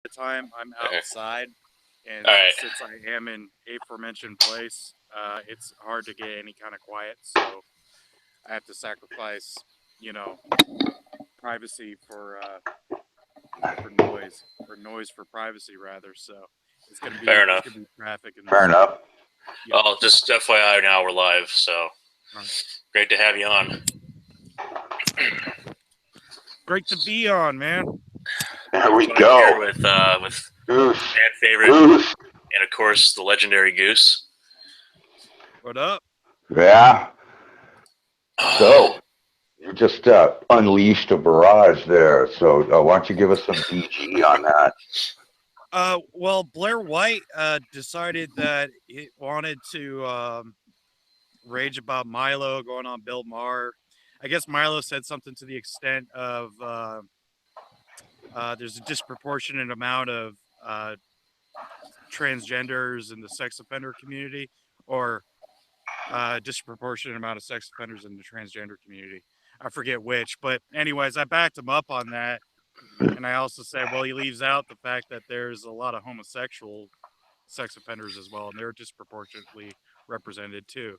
the time I'm Okay. outside, All and right. since I am in aforementioned place, it's hard to get any kind of quiet. So I have to sacrifice, you know, privacy for noise, or noise for privacy rather. So Fair it's enough. gonna be traffic in the Fair street. enough. Yep. Well, just FYI, now we're live, so All right. great to have you on. Great to be on, man. There we Joined here go. with Goose. fan favorite Goose. and of course the legendary Goose. What up? Yeah. So you just unleashed a barrage there. So why don't you give us some BG on that? Well, Blair White decided that it wanted to rage about Milo going on Bill Maher. I guess Milo said something to the extent of there's a disproportionate amount of uh, transgenders in the sex offender community, or disproportionate amount of sex offenders in the transgender community. I forget which, but anyways, I backed him up on that. And I also said, well, he leaves out the fact that there's a lot of homosexual sex offenders as well, and they're disproportionately represented too.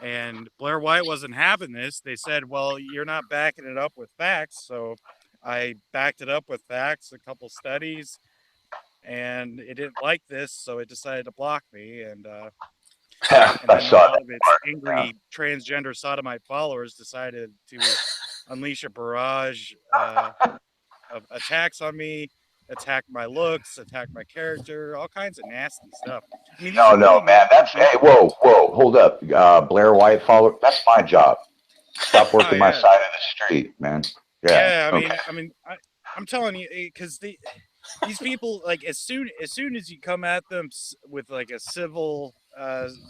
And Blair White wasn't having this. They said, well, you're not backing it up with facts. So I backed it up with facts, a couple studies, and it didn't like this, so it decided to block me. And I then a saw lot that of its part. Yeah. angry transgender sodomite followers decided to unleash a barrage of attacks on me, attack my looks, attack my character, all kinds of nasty stuff. I mean, these No, are no, really man. nasty That's hey, people. whoa, whoa, hold up. Blair White follower. That's my job. Stop Oh working my yeah, side of the street, man. Yeah. yeah. Okay. I'm telling you, because these people, like, as soon as you come at them with like a civil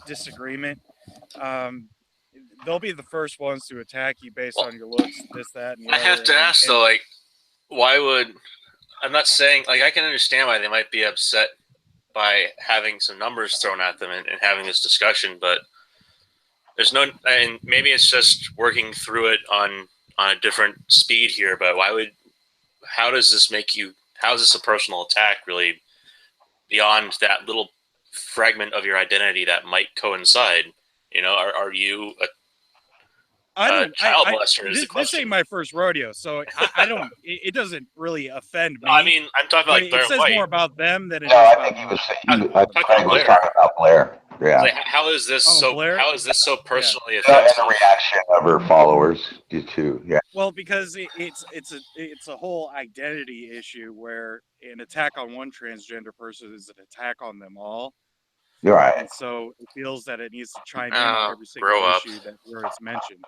disagreement, um, they'll be the first ones to attack you based Well, on your looks, this, that, and the I have other, to ask though, like, why would I'm not saying like I can understand why they might be upset by having some numbers thrown at them and having this discussion, but there's no, and maybe it's just working through it on a different speed here. But why would how does this make you? How is this a personal attack really beyond that little fragment of your identity that might coincide? You know, are you I a don't. child molester? Is the This ain't question. my first rodeo, so I don't. It doesn't really offend No, I me, mean I'm talking about but like it Blair says White. more about them than it No, does I about think he me. was. I'm talking about Craig was Blair. talking about Blair. Like, Yeah. how is this Oh, so? Blair. How is this so Yeah. personally And the offensive? reaction of her followers too. Yeah. Well, because it's a whole identity issue where an attack on one transgender person is an attack on them all, You're right. and so it feels that it needs to chime in on Oh, every single grow up. issue that where it's mentioned.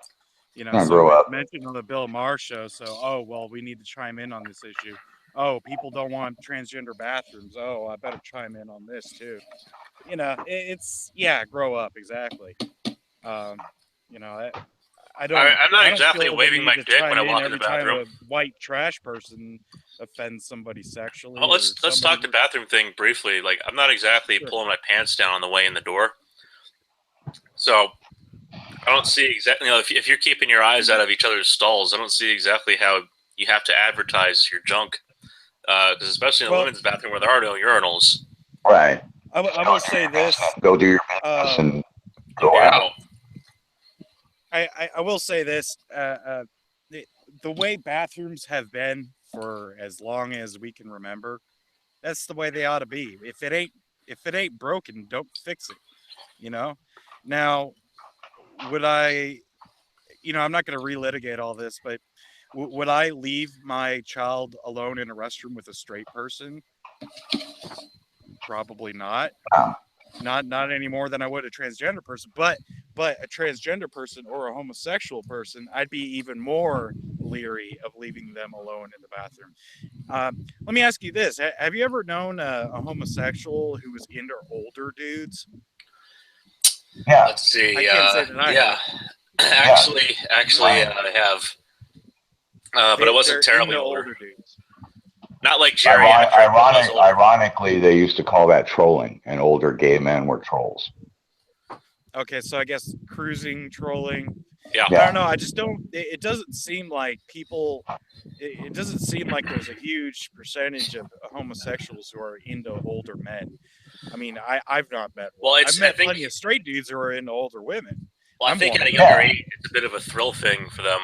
Gonna So grow it's up. mentioned on the Bill Maher show. So, oh well, we need to chime in on this issue. Oh, people don't want transgender bathrooms. Oh, I better chime in on this too. It's yeah, grow up exactly. Um, you know, I, I'm not I don't exactly feel the waving need my to dick when chime I in walk in the every time bathroom. a white trash person offends somebody Oh, sexually or let's somebody. talk the bathroom thing briefly. Like I'm not exactly Sure. pulling my pants down on the way in the door, so I don't see exactly. You know, if you're keeping your eyes out of each other's stalls, I don't see exactly how you have to advertise your junk. Because especially in the Well, women's bathroom where there are no urinals, Right. I Go will do say your business. this. Go do your business Um, and and go get out. out. I will say this. The way bathrooms have been for as long as we can remember, that's the way they ought to be. If it ain't broken, don't fix it. You know. Now, would I? I'm not going to relitigate all this, but would I leave my child alone in a restroom with a straight person? Probably not. Wow. Not any more than I would a transgender person. But a transgender person or a homosexual person, I'd be even more leery of leaving them alone in the bathroom. Let me ask you this: have you ever known a homosexual who was into older dudes? Yeah. Let's see. I can't say that I Yeah, have. Yeah. actually, Right. I have, but it wasn't They're into terribly older. older dudes. Not like geriatric, but it was older. Ironically, they used to call that trolling, and older gay men were trolls. Okay, so I guess cruising, trolling. Yeah. I don't know. I just don't. It doesn't seem like people. It doesn't seem like there's a huge percentage of homosexuals who are into older men. I mean, I've not met one. Well, I've I met think plenty of straight dudes who are into older women. well, I I'm think one at of a them. younger age, it's a bit of a thrill thing for them.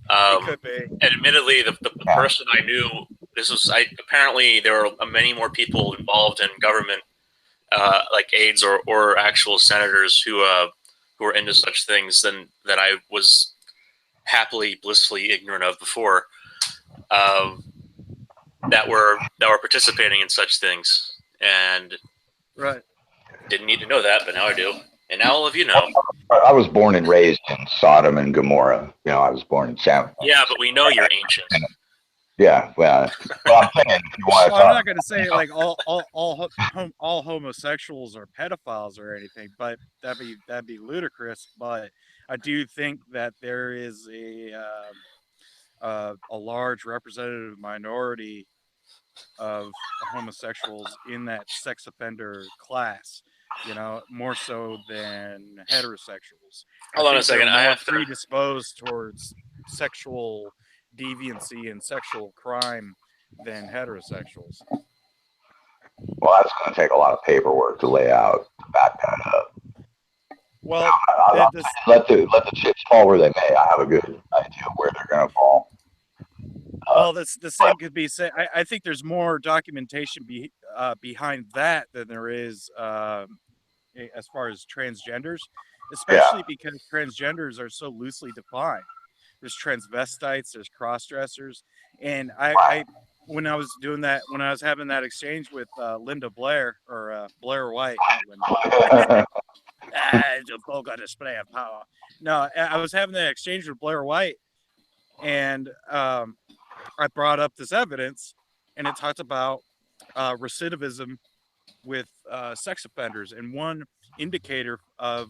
It could be. Admittedly, the person I knew, apparently there were many more people involved in government, like aides or actual senators who were into such things than that I was happily, blissfully ignorant of before. That were participating in such things, and Right. didn't need to know that, but now I do, and now all of you know. I was born and raised in Sodom and Gomorrah. I was born in San. Yeah, but we know you're ancient. Yeah, well, I'm saying if you want to Well, I'm talk, not going to say like all homosexuals are pedophiles or anything, but that'd be ludicrous. But I do think that there is a large representative minority of homosexuals in that sex offender class. More so than heterosexuals. I Hold on a think they're second. I more have to. predisposed towards sexual deviancy and sexual crime than heterosexuals. well, that's going to take a lot of paperwork to lay out to back that up. Well, Let the chips fall where they may. I have a good idea of where they're going to fall. that's the same could be said. I think there's more documentation behind that than there is as far as transgenders, especially because transgenders are so loosely defined. There's transvestites, there's cross-dressers, and when I was doing that, when I was having that exchange with Linda Blair or Blair White, not Linda. It's a vulgar display of power. No, I was having that exchange with Blair White, and I brought up this evidence, and it talked about recidivism with sex offenders, and one indicator of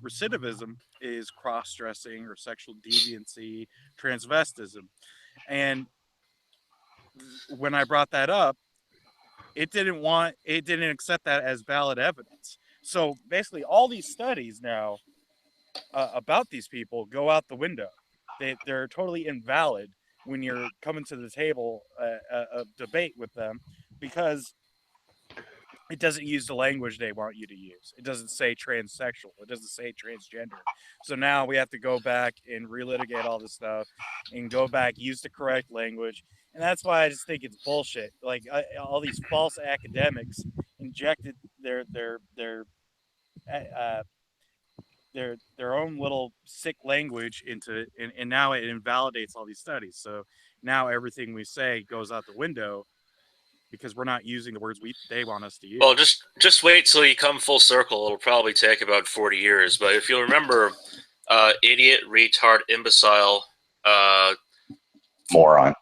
recidivism is cross-dressing or sexual deviancy, transvestism. And when I brought that up, it didn't accept that as valid evidence. So basically, all these studies now about these people go out the window. They're totally invalid when you're coming to the table of debate with them, because it doesn't use the language they want you to use. It doesn't say transsexual. It doesn't say transgender. So now we have to go back and relitigate all this stuff and go back, use the correct language. And that's why I just think it's bullshit. Like all these false academics injected uh, their own little sick language into, and now it invalidates all these studies. So now everything we say goes out the window because we're not using the words they want us to use. Well, just wait till you come full circle. It'll probably take about 40 years. But if you'll remember, idiot, retard, imbecile, moron,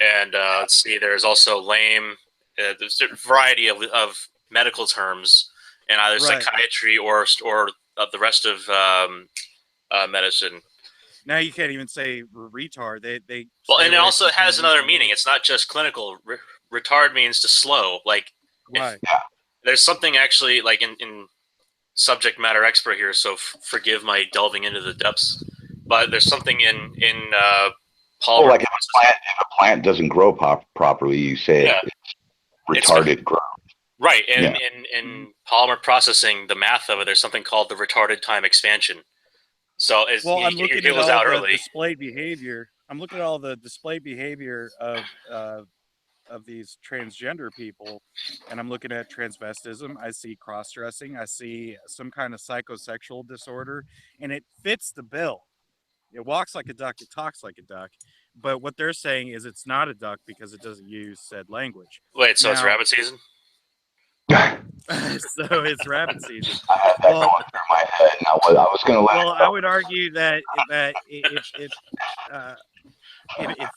and let's see, there's also lame. There's a variety of medical terms in either psychiatry or the rest of medicine. Now you can't even say retard. They well, and it also has another meaning. It's not just clinical. Retard means to slow. Like, right. There's something actually like in subject matter expert here, so forgive my delving into the depths. But there's something in polymer. Like if a plant doesn't grow properly, you say it's retarded growth. Right, and in polymer processing, the math of it, there's something called the retarded time expansion. So I'm looking at all the displayed behavior. I'm looking at all the displayed behavior of these transgender people, and I'm looking at transvestism. I see cross-dressing. I see some kind of psychosexual disorder, and it fits the bill. It walks like a duck. It talks like a duck. But what they're saying is it's not a duck because it doesn't use said language. Wait, so it's rabbit season? So it's rabbit season. I had that going through my head, and I was going to let. Well, I would argue that it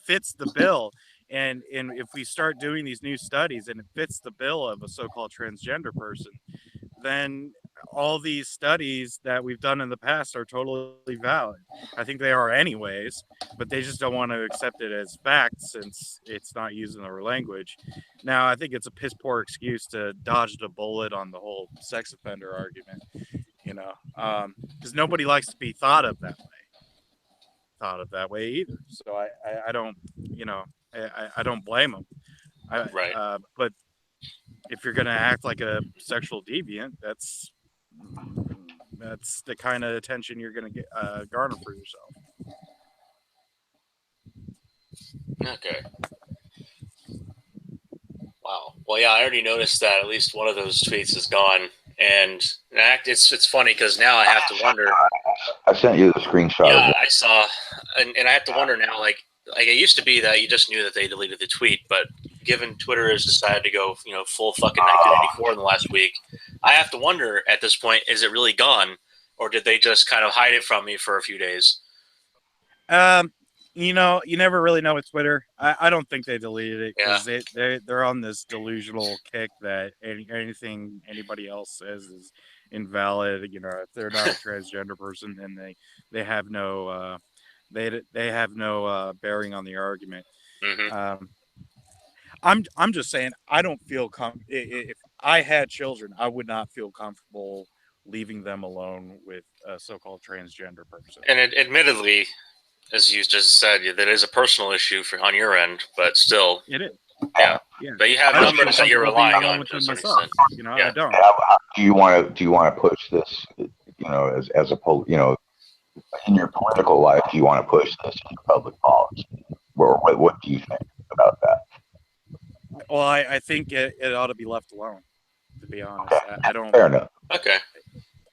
fits the bill, and if we start doing these new studies and it fits the bill of a so-called transgender person, then all these studies that we've done in the past are totally valid. I think they are anyways, but they just don't want to accept it as fact since it's not using their language. Now, I think it's a piss poor excuse to dodge the bullet on the whole sex offender argument. you know, because nobody likes to be thought of that way either. So I don't, you know, I don't blame them. Right. But if you're gonna act like a sexual deviant, that's the kind of attention you're gonna get garner for yourself. Okay. Wow. Well, yeah, I already noticed that at least one of those tweets is gone, and it's funny because now I have to wonder. I sent you the screenshot of Yeah, it. I saw, and I have to wonder now. Like it used to be that you just knew that they deleted the tweet, but given Twitter has decided to go, full fucking 1984 in the last week, I have to wonder at this point: is it really gone, or did they just kind of hide it from me for a few days? You know, you never really know with Twitter. I don't think they deleted it Yeah. because they're on this delusional kick that anything anybody else says is invalid. You know, if they're not a transgender person, then they have no they have no bearing on the argument. Mm-hmm. I'm just saying I don't feel if I had children, I would not feel comfortable leaving them alone with a so-called transgender person. And admittedly, as you just said, that is a personal issue on your end, but still, It is. yeah. Yeah. But you have I don't feel numbers that you're comfortable being relying alone on with to a them certain myself. extent. You know, Yeah. I don't. Do you want to push this? You know, as a in your political life, do you want to push this in public policy? Or what do you think about that? Well, I think it ought to be left alone. To be honest, I don't. Fair enough. Okay.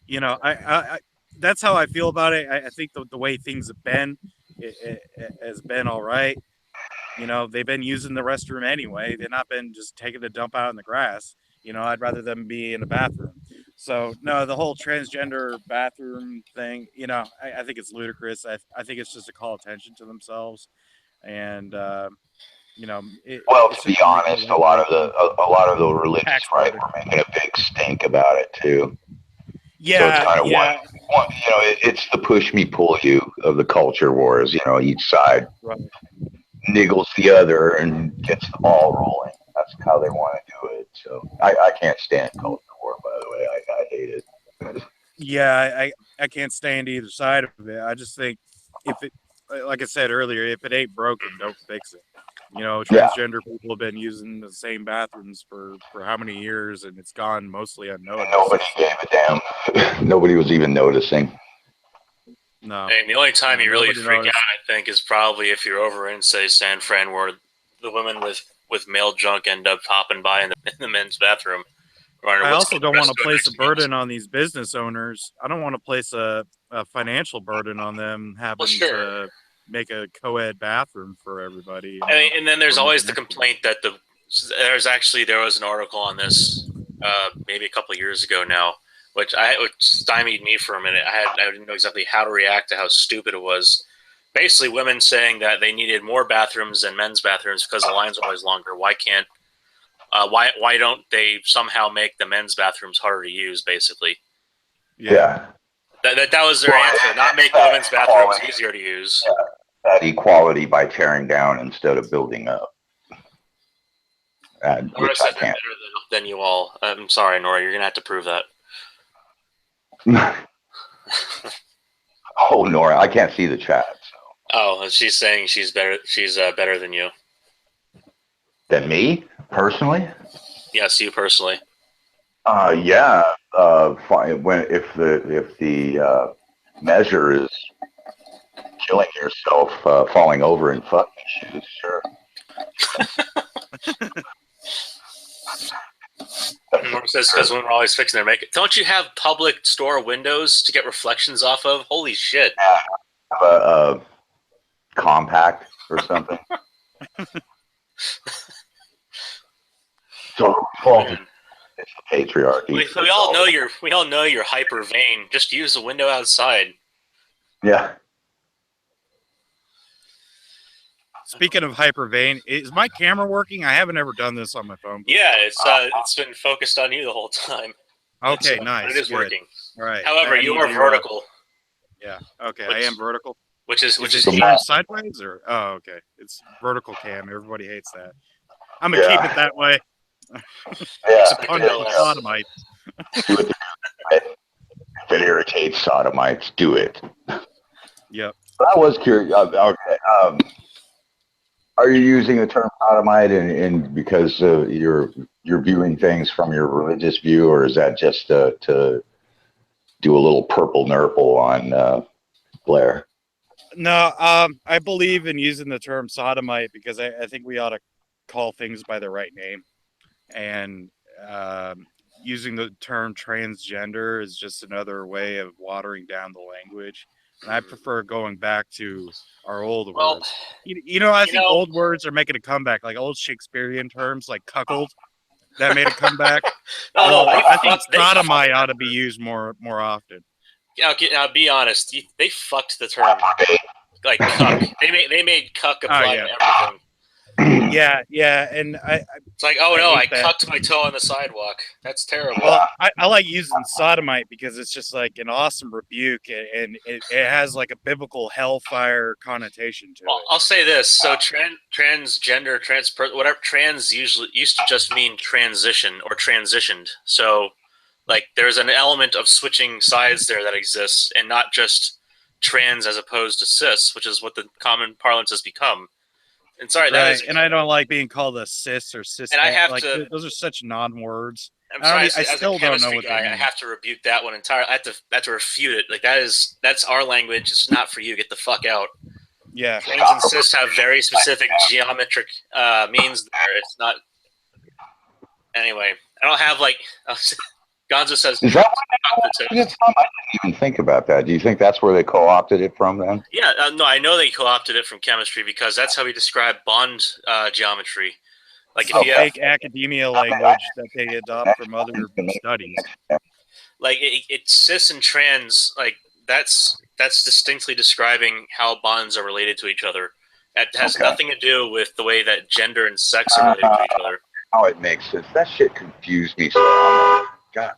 You know, I that's how I feel about it. I think the way things have been, it has been all right. You know, they've been using the restroom anyway. They've not been just taking a dump out in the grass. You know, I'd rather them be in a bathroom. So no, the whole transgender bathroom thing. You know, I think it's ludicrous. I think it's just to call attention to themselves, and you know, Well, it's to be just to make honest, more legalization. a lot of the religious Tax right burden. were making a big stink about it too. Yeah, So it's kind of yeah. one it's the push me pull you of the culture wars. You know, each side Right. niggles the other and gets the ball rolling. That's how they want to do it. So I can't stand culture war. By the way, I hate it. Yeah, I can't stand either side of it. I just think if it, like I said earlier, if it ain't broken, don't fix it. You know, Yeah. transgender people have been using the same bathrooms for how many years, and it's gone mostly unnoticed. Nobody gave a damn. Nobody was even noticing. No. And the only time No, you really nobody freak noticed. out, I think, is probably if you're over in, say, San Fran, where the women with male junk end up popping by in the men's bathroom. I also don't want to place a burden on these business owners. I don't want to place a financial burden on them having to make a co-ed bathroom for everybody. You know, and then there's always the complaint that there was an article on this maybe a couple of years ago now, which stymied me for a minute. I didn't know exactly how to react to how stupid it was. Basically, women saying that they needed more bathrooms than men's bathrooms because the lines are always longer. Why don't they somehow make the men's bathrooms harder to use? Basically, Yeah. That was their answer. Not make the women's bathrooms easier to use. That equality by tearing down instead of building up. Nora said better than you all. I'm sorry, Nora. You're gonna have to prove that. Oh, Nora, I can't see the chat. So. Oh, she's saying she's better. She's better than you. Than me personally? Yes, you personally. Yeah. If the measure is killing yourself, falling over in fucking shoes, sure. Nora says because women are always fixing their makeup. Don't you have public store windows to get reflections off of? Holy shit! A compact or something. So it's the patriarchy. We all know you're hyper vain. Just use the window outside. Yeah. Speaking of hyper vain, is my camera working? I haven't ever done this on my phone before. Yeah, it's been focused on you the whole time. Okay, nice. It is good. Working. All right. However, you are vertical. Yeah. Okay, I am vertical. Which is turned sideways or okay, it's vertical cam. Everybody hates that. I'm gonna keep it that way. Yeah. It's a pun for sodomites. it irritates sodomites, do it. Yep. But I was curious. Okay. Are you using the term sodomite in because you're viewing things from your religious view, or is that just to do a little purple nurple on Blair? No, I believe in using the term sodomite because I think we ought to call things by their right name. And using the term transgender is just another way of watering down the language. And I prefer going back to our old Well, words. I think old words are making a comeback, like old Shakespearean terms like cuckold that made a comeback. I think sodomite ought to be used more often. Now, be honest. They fucked the term like cuck. They made cuck apply to everything. Yeah, and it's like, oh no, I cucked my toe on the sidewalk. That's terrible. Well, I like using sodomite because it's just like an awesome rebuke, and it has like a biblical hellfire connotation to it. I'll say this: so transgender, whatever, trans usually used to just mean transition or transitioned. So, like, there's an element of switching sides there that exists, and not just trans as opposed to cis, which is what the common parlance has become. And sorry, that is. And I don't like being called a cis or cis. And I have like, to. Those are such non-words. I'm sorry, I still don't know what guy, they mean. I have to rebuke that one entirely. I have to refute it. Like, that's our language. It's not for you. Get the fuck out. Yeah. Trans and cis have very specific geometric means there. It's not. Anyway, I don't have like. Gonzo says. Is that where they co-opted it from? I didn't even think about that. Do you think that's where they co-opted it from then? Yeah, no, I know they co-opted it from chemistry because that's how we describe bond geometry. Like if you have fake academia language that they adopt from other studies. Like it's cis and trans, like that's distinctly describing how bonds are related to each other. It has nothing to do with the way that gender and sex are related to each other. Oh, it makes sense. That shit confused me so. God.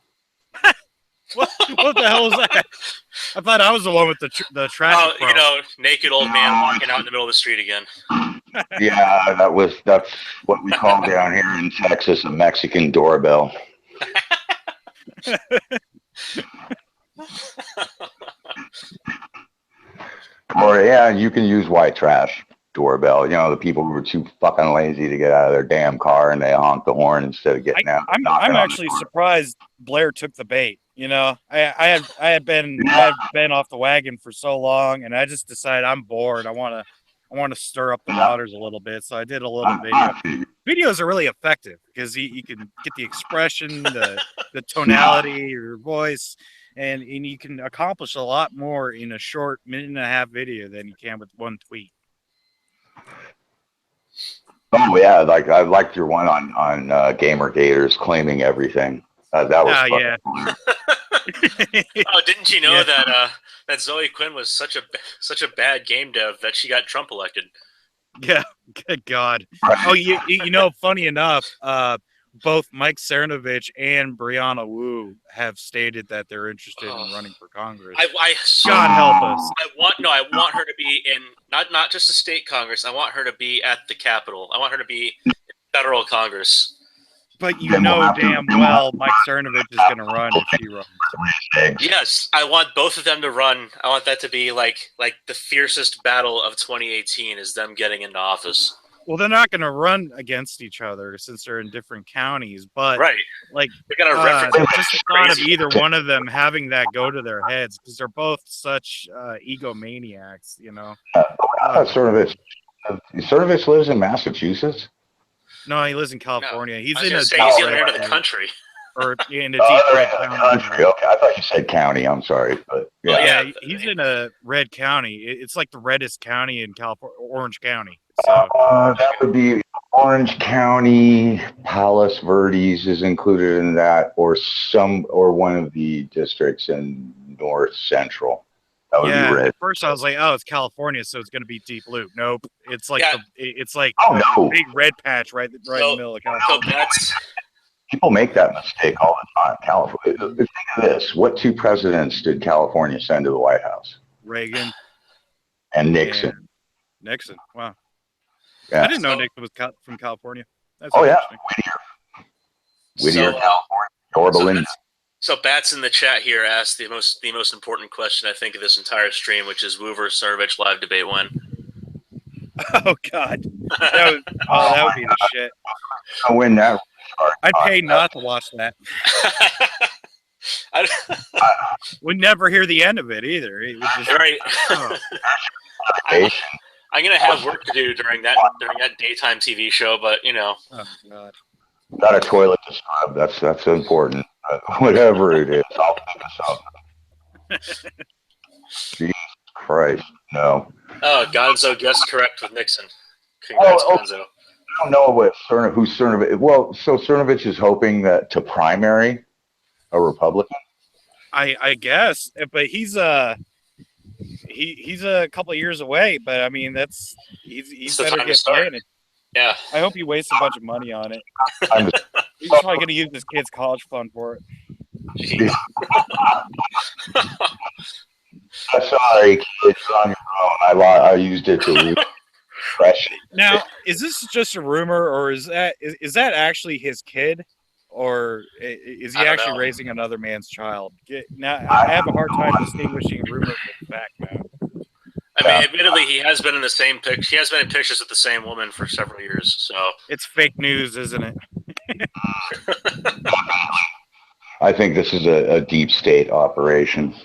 What the hell was that? I thought I was the one with the traffic. Oh, naked old man walking out in the middle of the street again. Yeah, that's what we call down here in Texas a Mexican doorbell. Or yeah, you can use white trash doorbell. The people who were too fucking lazy to get out of their damn car and they honk the horn instead of getting out. I'm actually surprised Blair took the bait. I had been off the wagon for so long, and I just decided I'm bored. I want to stir up the waters a little bit, so I did a little video. Videos are really effective because you can get the expression, the tonality, your voice, and you can accomplish a lot more in a short minute and a half video than you can with one tweet. Oh yeah, like I liked your one on Gamer Gators claiming everything. That was fun. Yeah. Oh, didn't you know that Zoe Quinn was such a bad game dev that she got Trump elected? Yeah, good God. Oh, funny enough, both Mike Cernovich and Brianna Wu have stated that they're interested in running for Congress. God help us. I want her to be in not just the state Congress. I want her to be at the Capitol. I want her to be in federal Congress. But damn well Mike Cernovich is going to run if she runs. Yes, I want both of them to run. I want that to be like the fiercest battle of 2018 is them getting into office. Well, they're not going to run against each other since they're in different counties, but like they're going to reference just the thought of either one of them having that go to their heads because they're both such egomaniacs, Cernovich lives in Massachusetts. No, he lives in California. He's in the other end of the country. Or in a deep red county. Okay, I thought you said county. I'm sorry, but yeah, he's in a red county. It's like the reddest county in California, Orange County. So that would be Orange County. Palos Verdes is included in that, or one of the districts in North Central. That would be red. At first I was like, oh, it's California, so it's going to be deep blue. Nope, it's like no, big red patch right in the middle of California. People make that mistake all the time. California. Think of this: what two presidents did California send to the White House? Reagan and Nixon. Nixon. Wow. Yeah. I didn't know Nixon was from California. That's Whittier, California, or Belinda. So Bats in the chat here asked the most important question I think of this entire stream, which is Woo versus Cernovich live debate when. Oh God, that would be the shit. I win that. I'd pay not to watch that. We'd never hear the end of it either. It would just, right. oh. I'm gonna have work to do during that daytime TV show, but you know. Oh God. Got a toilet to scrub. That's important. Whatever it is, I'll think of something. Jesus Christ, no. Oh, Gonzo guessed correct with Nixon. Congrats, Gonzo. I don't know what who's Cernovich. Well, so Cernovich is hoping that to primary a Republican. I guess, but he's a couple of years away. But I mean, he's better get playing it. Yeah. I hope he wastes a bunch of money on it. He's probably going to use his kid's college fund for it. Sorry, kids, on your own. I used it to refresh. Now, is this just a rumor, or is that actually his kid, or is he actually raising another man's child? Now, I have a hard time distinguishing rumor from fact now. I mean, admittedly, he has been in the same picture. He has been in pictures with the same woman for several years. So it's fake news, isn't it? I think this is a deep state operation.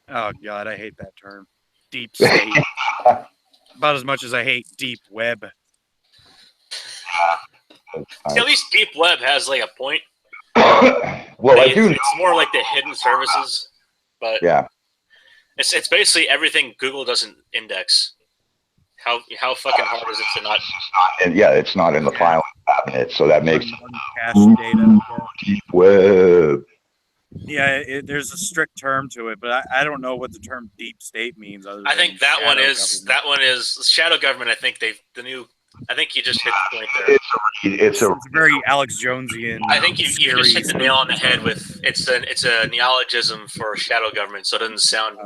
Oh God, I hate that term, deep state. About as much as I hate deep web. See, at least deep web has like a point. Well, I do. It's more like the hidden services, but yeah. It's basically everything Google doesn't index. How fucking hard is it to not? It's not in the filing cabinet, so that makes data. Deep web. Yeah, there's a strict term to it, but I don't know what the term deep state means. I think that one is shadow government. I think I think you just hit the point there. It's a very Alex Jonesian. I think you just hit the nail on the head with it's a neologism for shadow government, so it doesn't sound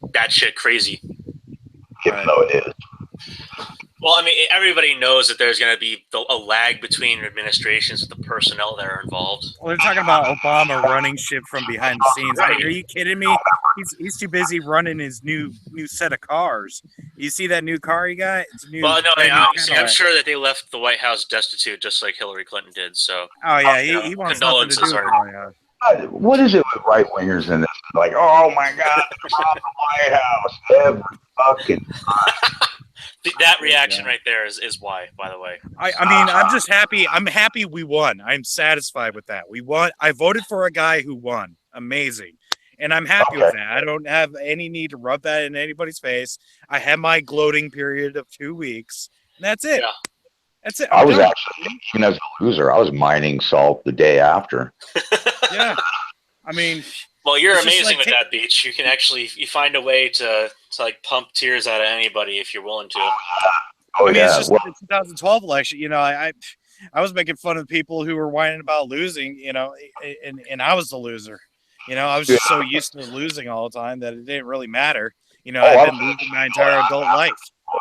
batshit crazy. Even though it is. Well, I mean, everybody knows that there's going to be a lag between administrations with the personnel that are involved. Well, they're talking about Obama running shit from behind the scenes. Right. Are you kidding me? He's too busy running his new set of cars. You see that new car he got? It's new. Well, no, I'm sure that they left the White House destitute just like Hillary Clinton did. So. Oh yeah, he wants nothing to do with the White House. What is it with right wingers in this? Like, oh my God, the White House every fucking time. That reaction right there is why, by the way. I mean, I'm just happy. I'm happy we won. I'm satisfied with that. We won. I voted for a guy who won. Amazing. And I'm happy with that. I don't have any need to rub that in anybody's face. I had my gloating period of 2 weeks. And that's it. Yeah. That's it. I was actually, even as a loser, I was mining salt the day after. Yeah. I mean... Well, you're amazing with that, Beach. You can actually you find a way to like pump tears out of anybody if you're willing to. I mean, it's just the 2012 election. I was making fun of people who were whining about losing. And I was the loser. I was just so used to losing all the time that it didn't really matter. I've been losing my entire adult life.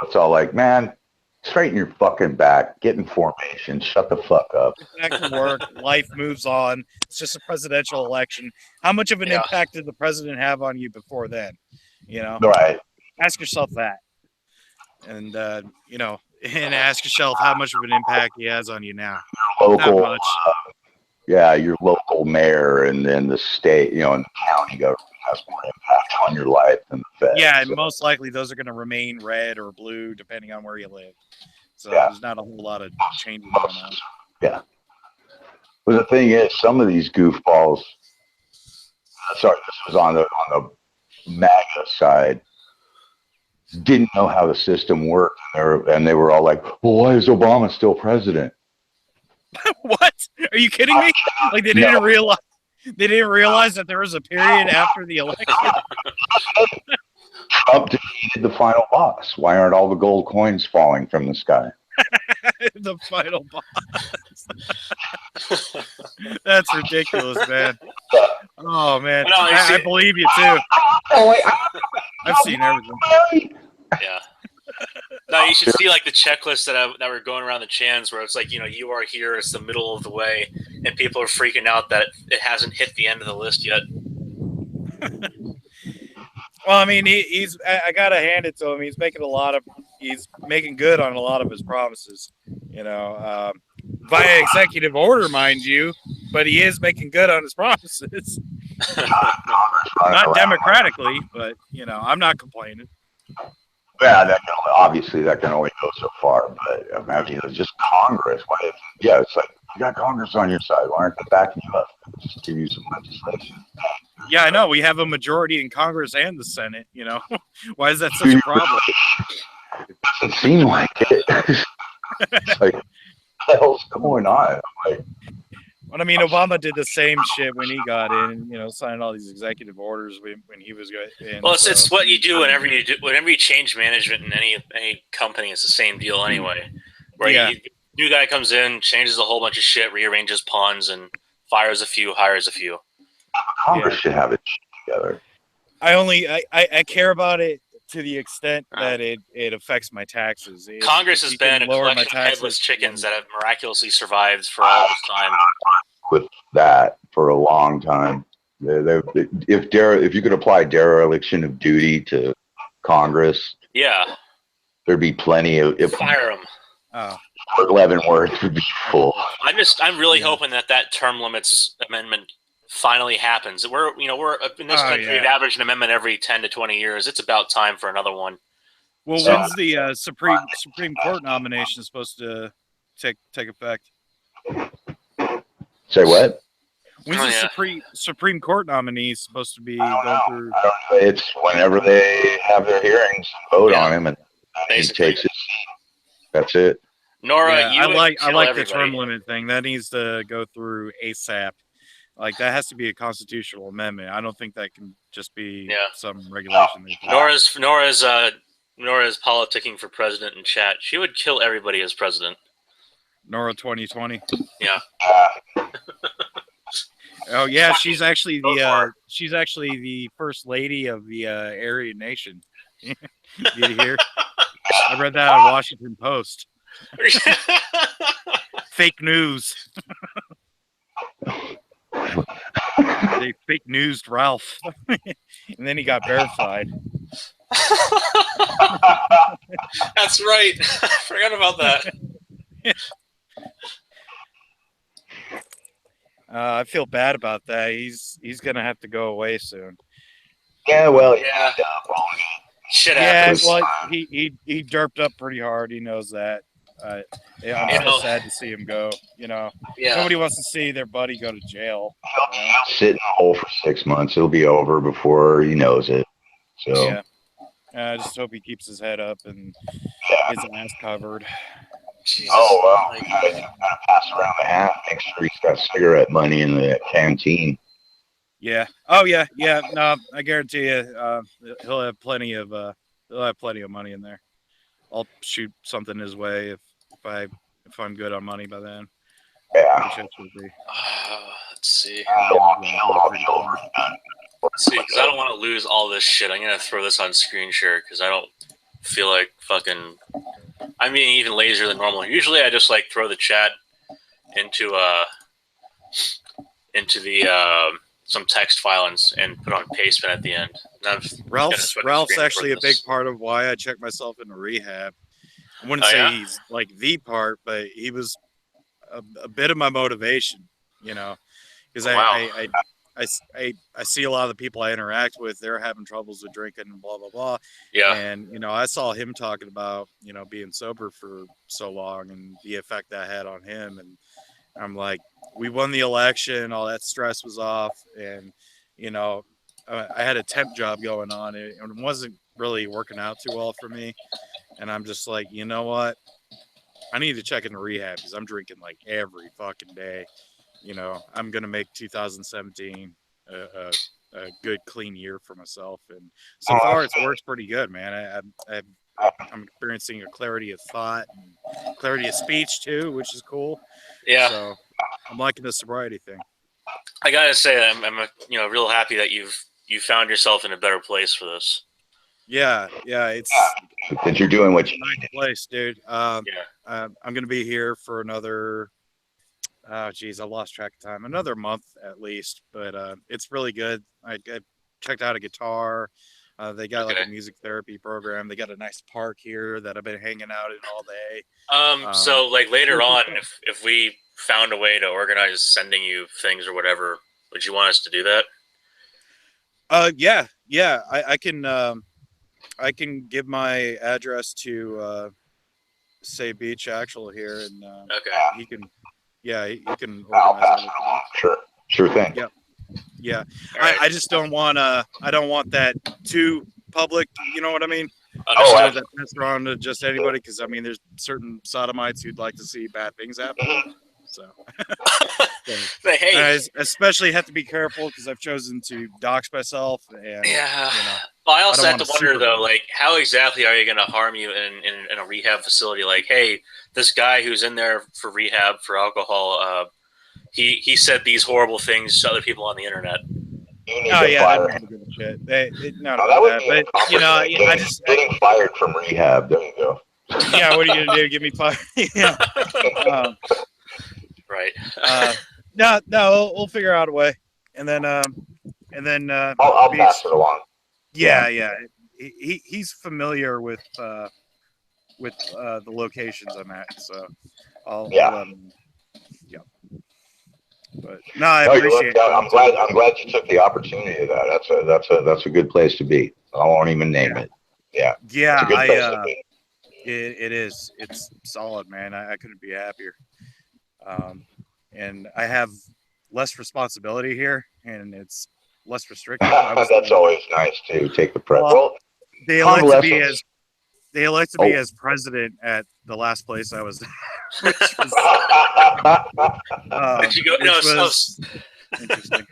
It's all like, man, straighten your fucking back, get in formation, shut the fuck up. Back to work, life moves on. It's just a presidential election. How much of an impact did the president have on you before then? Right. Ask yourself that. And, and ask yourself how much of an impact he has on you now. Local, not much. Your local mayor and then the state, and the county government has more impact on your life than the Fed. Yeah, and most likely those are going to remain red or blue depending on where you live. So there's not a whole lot of changes going on. Yeah. But the thing is, some of these goofballs, sorry, this was on the MAGA side, didn't know how the system worked, and they were all like, well, why is Obama still president? What? Are you kidding me? Like they didn't realize that there was a period after the election. Trump defeated the final boss. Why aren't all the gold coins falling from the sky? The final boss. That's ridiculous, man. Oh man, I believe you too. I've seen everything. Yeah. No, you should see like the checklist that were going around the chans where it's like, you are here, it's the middle of the way, and people are freaking out that it hasn't hit the end of the list yet. Well, I mean, I gotta hand it to him. He's making good on a lot of his promises. Via executive order, mind you, but he is making good on his promises. Not democratically, but I'm not complaining. Yeah, obviously that can only go so far. But imagine it's just Congress. Yeah, it's like you got Congress on your side. Why aren't they backing you up? Just give you some legislation. Yeah, I know. We have a majority in Congress and the Senate. Why is that such a problem? It doesn't seem like it. It's like, what the hell's going on? Well, I mean, Obama did the same shit when he got in, signed all these executive orders when he was in. Well, it's what you do whenever you change management in any company. It's the same deal anyway. Where new guy comes in, changes a whole bunch of shit, rearranges pawns, and fires a few, hires a few. Congress should have it together. I care about it to the extent that it affects my taxes. Congress has been a collection of headless chickens that have miraculously survived for all this time. With that for a long time. If you could apply dereliction of duty to Congress, there'd be plenty of. Fire them. Oh. Leavenworth would be full. I'm really hoping that term limits amendment finally happens. We're in this country, we've averaged an amendment every 10 to 20 years. It's about time for another one. Well, when's the Supreme Court nomination supposed to take effect? Say what? When's the Supreme Court nominee supposed to be going through? It's whenever they have their hearings and vote on him, and he takes his seat. That's it. Nora, I like the term limit thing. That needs to go through ASAP. Like, that has to be a constitutional amendment. I don't think that can just be some regulation. Nora's politicking for president in chat. She would kill everybody as president. Nora 2020. Yeah. Oh yeah, she's actually the first lady of the Aryan Nation. Did you hear? I read that on Washington Post. Fake news. They fake newsed Ralph, and then he got verified. That's right. I forgot about that. I feel bad about that. He's gonna have to go away soon. Yeah, well, shit happens. Well, he derped up pretty hard. He knows that. I'm so sad to see him go. Nobody wants to see their buddy go to jail. He'll sit in a hole for 6 months. It'll be over before he knows it. So yeah, I just hope he keeps his head up and his ass covered. Jesus. Oh, well, he's going to pass around the hat. Make sure he's got cigarette money in the canteen. Yeah. Oh, yeah. Yeah. No, I guarantee you, he'll have plenty of money in there. I'll shoot something his way if I'm good on money by then. Yeah. Let's see. Because I don't want to lose all this shit. I'm gonna throw this on screen share because I don't feel like fucking. I'm being even lazier than normal. Usually, I just like throw the chat into the some text file and put on Pastebin at the end. Ralph's actually a big part of why I checked myself into rehab. I wouldn't say he's like the part, but he was a bit of my motivation, because I see a lot of the people I interact with, they're having troubles with drinking and blah, blah, blah. Yeah. And, I saw him talking about, being sober for so long and the effect that had on him. And I'm like, we won the election, all that stress was off. And, I had a temp job going on and it wasn't really working out too well for me. And I'm just like, you know what? I need to check into rehab because I'm drinking like every fucking day. I'm going to make 2017 a good, clean year for myself. And so far, it's worked pretty good, man. I'm experiencing a clarity of thought and clarity of speech, too, which is cool. Yeah. So I'm liking the sobriety thing. I got to say, I'm real happy that you found yourself in a better place for this. Yeah, it's that you're doing what you a nice place, dude. Yeah. I'm gonna be here for another. Oh, geez, I lost track of time. Another month at least, but it's really good. I checked out a guitar. They got like Okay. a music therapy program. They got a nice park here that I've been hanging out in all day. So like later Really cool on, stuff. if we found a way to organize sending you things or whatever, would you want us to do that? Yeah. I can give my address to say Beach Actual here, and Okay. he can, yeah, he can I'll organize pass that it with you. along. Sure thing. Yep. Yeah. All right. I just don't want I don't want that too public. You know what I mean? Oh, Understood. That pass around to just anybody, because I mean, there's certain sodomites who'd like to see bad things happen. So, But hey, I especially have to be careful because I've chosen to dox myself, and yeah. you know, Well, I I also don't have want to to wonder super. though, like, how exactly are you going to harm you in a rehab facility? Like, hey, this guy who's in there for rehab for alcohol, he said these horrible things to other people on the internet. You need Oh to yeah, they fire don't him. give a shit. They not Now, that about would that, be but you know, accomplishment. Getting fired from rehab. There you go. yeah. What are you gonna do? Give me five? Yeah. Um, Right. no, we'll figure out a way, and then I'll pass Beach. it along. Yeah. He's familiar with the locations I'm at, so I'll Yeah. let him. Yeah, but no, I No, you look. appreciate I'm it too. glad you took the opportunity of that. That's a good place to be. I won't even name Yeah, it. Yeah, yeah. it's a good place to be. It is. It's solid, man. I couldn't be happier. And I have less responsibility here, and it's less restrictive. I was That's always nice to take the prep. well, Well, they elected me convalescence. as they elected me as president at the last place I was, which Did you go? No. was interesting.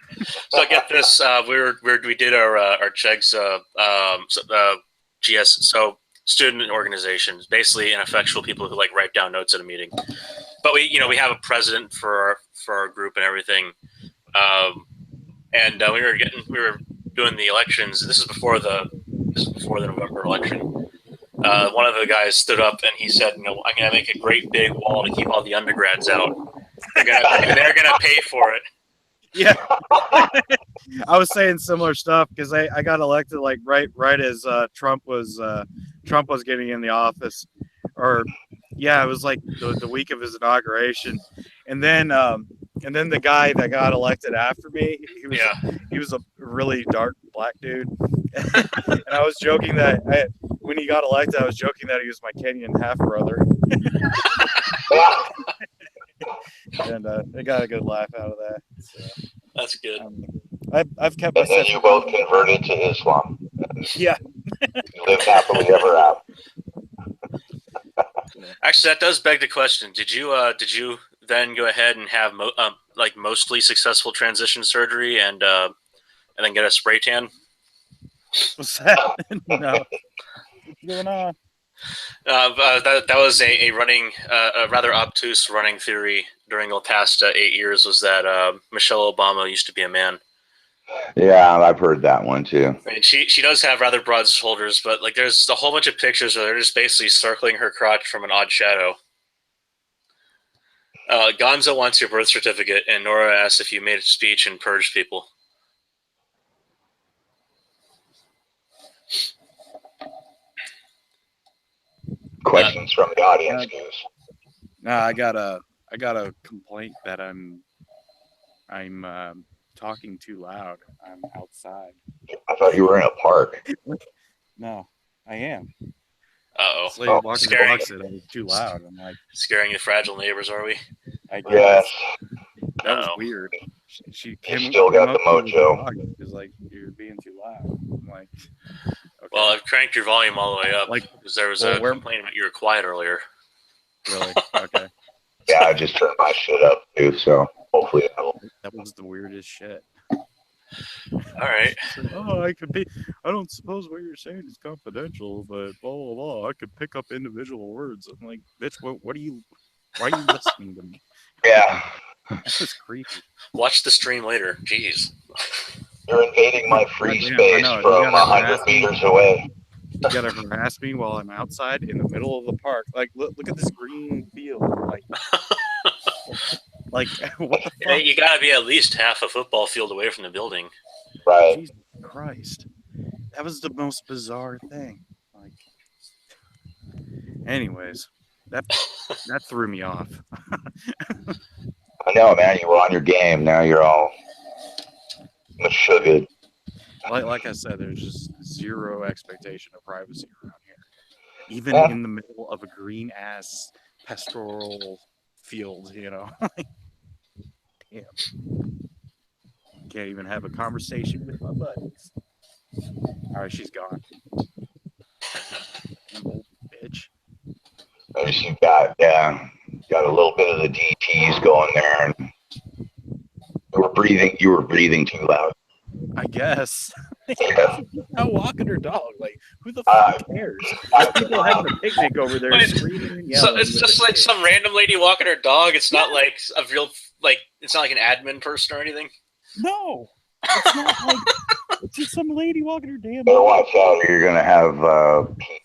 So get this. We did our JEGS GS. So student organizations, basically ineffectual people who like write down notes at a meeting. But we have a president for our group and everything. And we were doing the elections. This is before the November election. One of the guys stood up and he said, I'm going to make a great big wall to keep all the undergrads out. They're gonna pay for it. Yeah, I was saying similar stuff because I got elected like right as Trump was getting in the office, or yeah, it was like the week of his inauguration, and then the guy that got elected after me, he was a really dark black dude, and I was joking that when he got elected, I was joking that he was my Kenyan half brother, and they got a good laugh out of that. So, that's good. I've kept And then myself. you both converted to Islam. Yeah. You live happily ever after. Actually, that does beg the question. Did you then go ahead and have mostly successful transition surgery and then get a spray tan? What's that? No. What's going on? That was a running, a rather obtuse running theory during the past 8 years was that Michelle Obama used to be a man. Yeah, I've heard that one too. And she does have rather broad shoulders, but like there's a whole bunch of pictures where they're just basically circling her crotch from an odd shadow. Gonzo wants your birth certificate, and Nora asks if you made a speech and purged people. Questions from the audience, Goose. No, I got a complaint that I'm talking too loud. I'm outside. I thought you were in a park. No, I am. Uh-oh. This lady walking the dog said I was too loud. I'm like, scaring the fragile neighbors, are we? I guess. Yes. That was weird. She came, still got came the up to me mojo. with the dog. She was like, you're being too loud. I'm like, okay. Well, I've cranked your volume all the way up because there was a complaint about you were quiet earlier. Really? Okay. Yeah, I just turned my shit up too, so hopefully that was the weirdest shit. All right. Oh, I don't suppose what you're saying is confidential, but blah blah blah. I could pick up individual words. I'm like, bitch, why are you listening to me? Yeah. This is creepy. Watch the stream later. Jeez. You're invading my free space I know. from 100 meters away. You gotta harass me while I'm outside in the middle of the park. Like, look at this green field. Like what the Yeah, fuck? you gotta be at least half a football field away from the building. Right. Jesus Christ. That was the most bizarre thing. Like, anyways, that threw me off. I know, man. You were on your game. Now you're all sugared. Like I said, there's just zero expectation of privacy around here. Even Yeah. in the middle of a green ass pastoral field, Damn. Can't even have a conversation with my buddies. Alright, she's gone. Damn old bitch. As you got a little bit of the DTs going there, and you were breathing too loud. I guess. Yeah. Not walking her dog. Like, who the Uh, fuck cares? There's people having a picnic over there Wait, screaming and So yelling. it's just like some random lady walking her dog. It's not like a real it's not like an admin person or anything. No. It's not like it's just some lady walking her damn Better dog. watch out. You're gonna have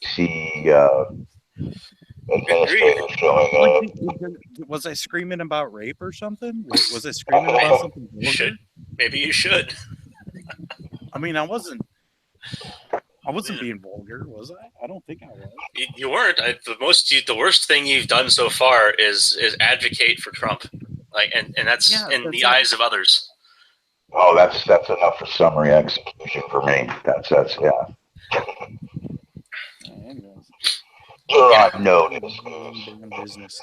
PC administrators showing up. Was I screaming about rape or something? Was I screaming about something vulgar? Maybe you should. I mean, I wasn't being vulgar, was I? I don't think I was. You weren't. The worst thing you've done so far is advocate for Trump, and that's in the eyes of others. Oh, that's enough for summary execution for me. That's yeah. Anyways. You're on notice. Business.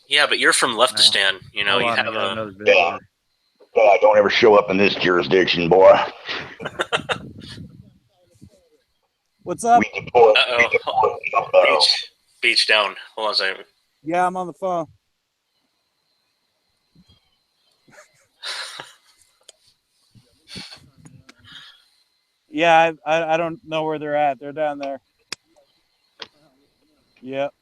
Yeah, but you're from Leftistan. You know, you have another Yeah. Don't ever show up in this jurisdiction, boy. What's up? We deport. Beach down. Hold on a second. Yeah, I'm on the phone. Yeah, I don't know where they're at. They're down there. Yep.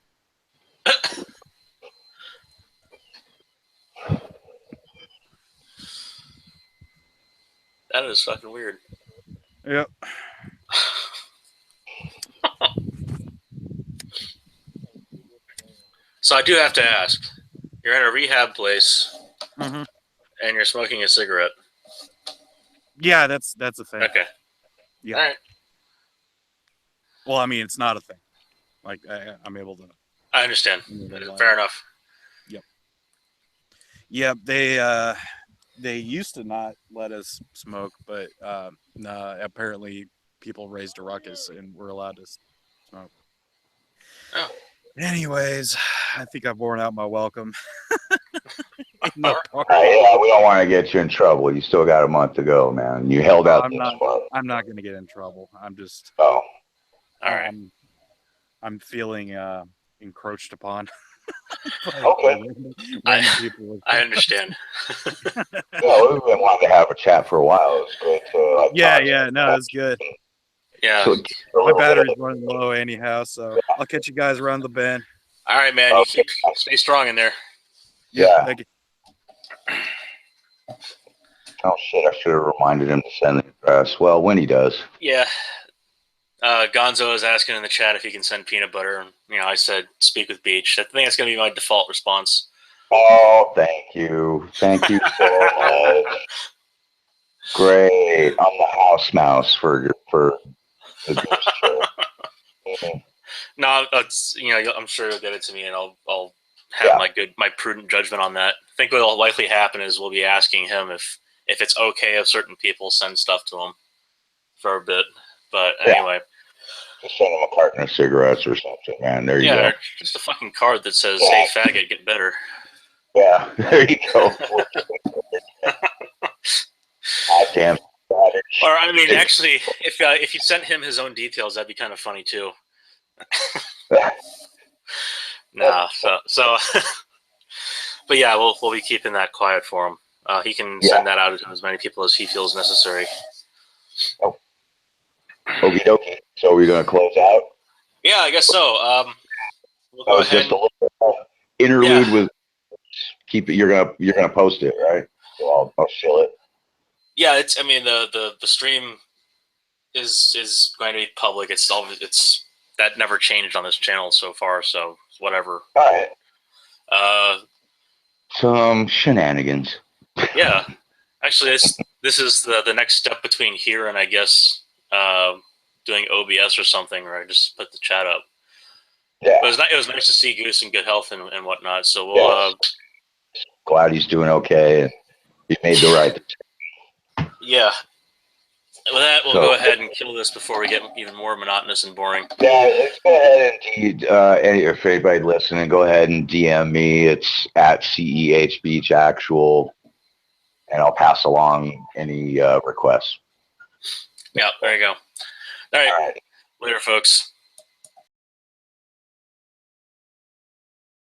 That is fucking weird. Yep. So I do have to ask. You're in a rehab place, Mm-hmm. and you're smoking a cigarette. Yeah, that's a thing. Okay. Yeah. All right. Well, it's not a thing. Like I'm able to. I understand. Fair enough. Yep. Yeah, they used to not let us smoke, but apparently people raised a ruckus and we're allowed to smoke. Oh. Anyways, I think I've worn out my welcome. Yeah, we don't want to get you in trouble. You still got a month to go, man. You held out. I'm not going to get in trouble. I'm just. Oh. All right. I'm feeling encroached upon. Okay. I understand. Yeah, we've been wanting to have a chat for a while. It's great to. No, it's good. Yeah. So, My battery's running low anyhow, so I'll catch you guys around the bend. All right, man. Okay. You stay strong in there. Yeah. Thank you. Oh shit! I should have reminded him to send the address. Well, when he does. Yeah. Gonzo is asking in the chat if he can send peanut butter. I said speak with Beach. I think that's going to be my default response. Oh, thank you so much. Great. I'm the house mouse for the Beach show. Mm-hmm. No, it's I'm sure you'll get it to me, and I'll have my prudent judgment on that. I think what will likely happen is we'll be asking him if it's okay if certain people send stuff to him for a bit. But anyway, just send him a carton of cigarettes or something, man. There you go. Just a fucking card that says "Hey faggot, get better." Yeah, there you go. Goddamn. Or actually, if you sent him his own details, that'd be kind of funny too. Nah, so but yeah, we'll be keeping that quiet for him. He can send that out to as many people as he feels necessary. Okie dokie. So we're gonna close out. Yeah, I guess so. We'll go ahead. Just a little interlude with. Keep it. You're gonna post it, right? So I'll shill it. Yeah, the stream is going to be public. It's that never changed on this channel so far. So whatever. All right. Uh, Some shenanigans. yeah, actually, this is the next step between here and I guess doing OBS or something, where I just put the chat up. Yeah. But it was nice to see Goose in good health and whatnot. So we'll. Yes. Glad he's doing okay, and he made the right. Yeah. With that, we'll So- go ahead and kill this before we get even more monotonous and boring. Yeah, let's go ahead and if anybody listening, go ahead and DM me. It's at CEH Beach Actual, and I'll pass along any requests. Yeah, there you go. All right. All right. Later, folks.